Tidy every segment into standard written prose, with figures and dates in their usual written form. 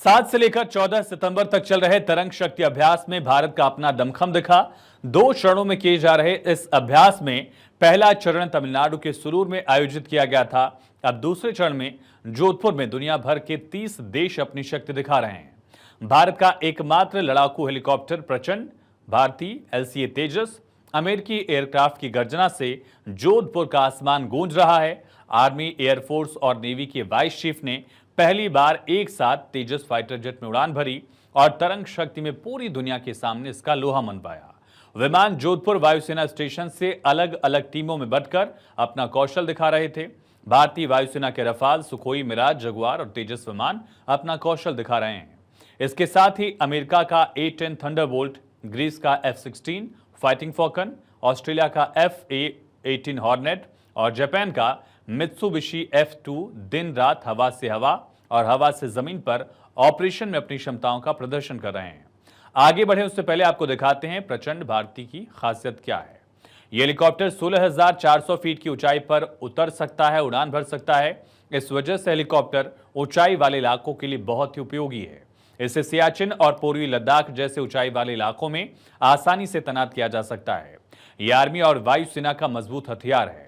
7 से लेकर 14 सितंबर तक चल रहे तरंग शक्ति अभ्यास में भारत का अपना दमखम दिखा। 2 चरणों में किए जा रहे इस अभ्यास में पहला चरण तमिलनाडु के सुरूर में आयोजित किया गया था। अब दूसरे चरण में जोधपुर में दुनिया भर के 30 देश अपनी शक्ति दिखा रहे हैं। भारत का एकमात्र लड़ाकू हेलीकॉप्टर प्रचंड, भारतीय LCA तेजस, अमेरिकी एयरक्राफ्ट की गर्जना से जोधपुर का आसमान गूंज रहा है। आर्मी, एयरफोर्स और नेवी के वाइस चीफ ने पहली बार एक साथ तेजस फाइटर जेट में उड़ान भरी और तरंग शक्ति में पूरी दुनिया के सामने इसका लोहा मनवाया। विमान जोधपुर वायुसेना स्टेशन से अलग अलग टीमों में बंटकर अपना कौशल दिखा रहे थे। भारतीय वायुसेना के रफाल, सुखोई, मिराज, जगुआर और तेजस विमान अपना कौशल दिखा रहे हैं। इसके साथ ही अमेरिका का A-10 थंडरबोल्ट, ग्रीस का F-16 फाइटिंग फॉल्कन, ऑस्ट्रेलिया का F/A-18 हॉर्नेट और जापान का मित्सुबिशी F-2 दिन रात हवा से हवा और हवा से जमीन पर ऑपरेशन में अपनी क्षमताओं का प्रदर्शन कर रहे हैं। आगे बढ़े उससे पहले आपको दिखाते हैं प्रचंड भारती की खासियत क्या है। यह हेलीकॉप्टर 16,400 फीट की ऊंचाई पर उतर सकता है, उड़ान भर सकता है। इस वजह से हेलीकॉप्टर ऊंचाई वाले इलाकों के लिए बहुत ही उपयोगी है। इसे सियाचिन और पूर्वी लद्दाख जैसे ऊंचाई वाले इलाकों में आसानी से तैनात किया जा सकता है। यह आर्मी और वायुसेना का मजबूत हथियार है।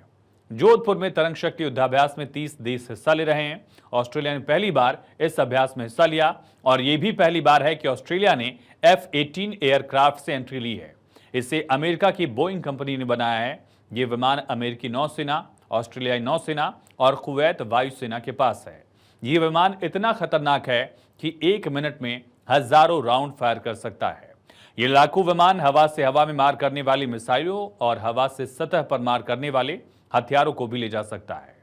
जोधपुर में तरंग शक्ति युद्धाभ्यास में 30 देश हिस्सा ले रहे हैं। ऑस्ट्रेलिया ने पहली बार इस अभ्यास में हिस्सा लिया और यह भी पहली बार है कि ऑस्ट्रेलिया ने F-18 एयरक्राफ्ट से एंट्री ली है। इसे अमेरिका की बोइंग कंपनी ने बनाया है। यह विमान अमेरिकी नौसेना, ऑस्ट्रेलियाई नौसेना और कुवैत वायुसेना के पास है। यह विमान इतना खतरनाक है कि 1 मिनट में हजारों राउंड फायर कर सकता है। यह लड़ाकू विमान हवा से हवा में मार करने वाली मिसाइलों और हवा से सतह पर मार करने वाले हथियारों को भी ले जा सकता है।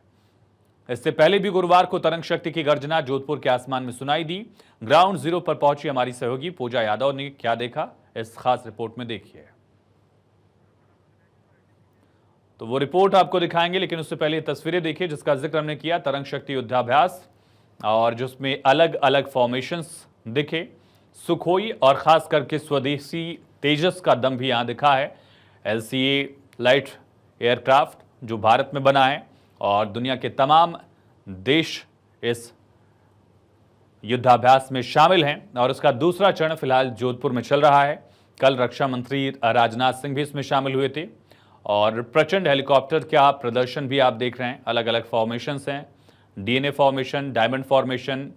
इससे पहले भी गुरुवार को तरंग शक्ति की गर्जना जोधपुर के आसमान में सुनाई दी। ग्राउंड जीरो पर पहुंची हमारी सहयोगी पूजा यादव ने क्या देखा, इस खास रिपोर्ट में देखिए। तो वो रिपोर्ट आपको दिखाएंगे, लेकिन उससे पहले तस्वीरें देखिए जिसका जिक्र हमने किया, तरंग शक्ति युद्धाभ्यास, और जिसमें अलग अलग फॉर्मेशंस दिखे। सुखोई और खास करके स्वदेशी तेजस का दम भी यहां दिखा है। LCA लाइट एयरक्राफ्ट जो भारत में बना है और दुनिया के तमाम देश इस युद्धाभ्यास में शामिल हैं और उसका दूसरा चरण फिलहाल जोधपुर में चल रहा है। कल रक्षा मंत्री राजनाथ सिंह भी इसमें शामिल हुए थे और प्रचंड हेलीकॉप्टर का प्रदर्शन भी आप देख रहे हैं। अलग अलग फॉर्मेशंस हैं, DNA फॉर्मेशन, डायमंड फॉर्मेशन।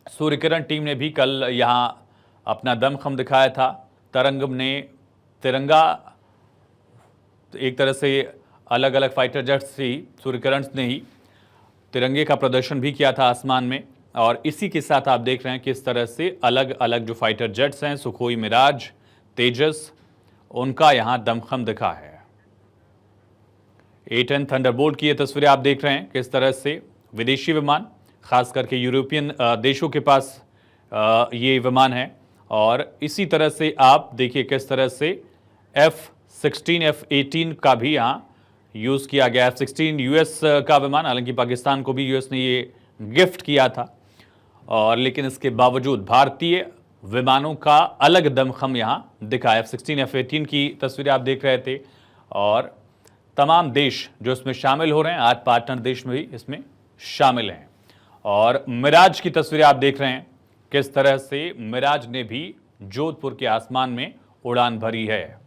सूर्यकिरण टीम ने भी कल यहां अपना दमखम दिखाया था। तरंग ने तिरंगा, एक तरह से अलग अलग फाइटर जेट्स थी, सूर्यकिरण ने ही तिरंगे का प्रदर्शन भी किया था आसमान में। और इसी के साथ आप देख रहे हैं किस तरह से अलग अलग जो फाइटर जेट्स हैं, सुखोई, मिराज, तेजस, उनका यहां दमखम दिखा है। A-10 थंडरबोल्ट की ये तस्वीरें आप देख रहे हैं किस तरह से विदेशी विमान, खास करके यूरोपियन देशों के पास ये विमान है। और इसी तरह से आप देखिए किस तरह से F-16, F-18 का भी यहाँ यूज़ किया गया। F-16 US का विमान, हालांकि पाकिस्तान को भी US ने ये गिफ्ट किया था, और लेकिन इसके बावजूद भारतीय विमानों का अलग दमखम यहाँ दिखा। F-16, F-18 की तस्वीरें आप देख रहे थे और तमाम देश जो इसमें शामिल हो रहे हैं, 8 पार्टनर देश में भी इसमें शामिल हैं। और मिराज की तस्वीरें आप देख रहे हैं किस तरह से मिराज ने भी जोधपुर के आसमान में उड़ान भरी है।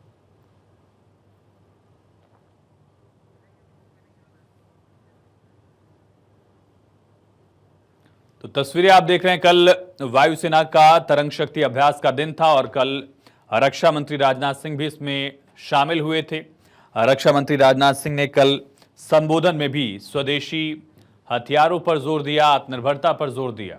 तो तस्वीरें आप देख रहे हैं, कल वायुसेना का तरंग शक्ति अभ्यास का दिन था और कल रक्षा मंत्री राजनाथ सिंह भी इसमें शामिल हुए थे। रक्षा मंत्री राजनाथ सिंह ने कल संबोधन में भी स्वदेशी हथियारों पर जोर दिया, आत्मनिर्भरता पर जोर दिया।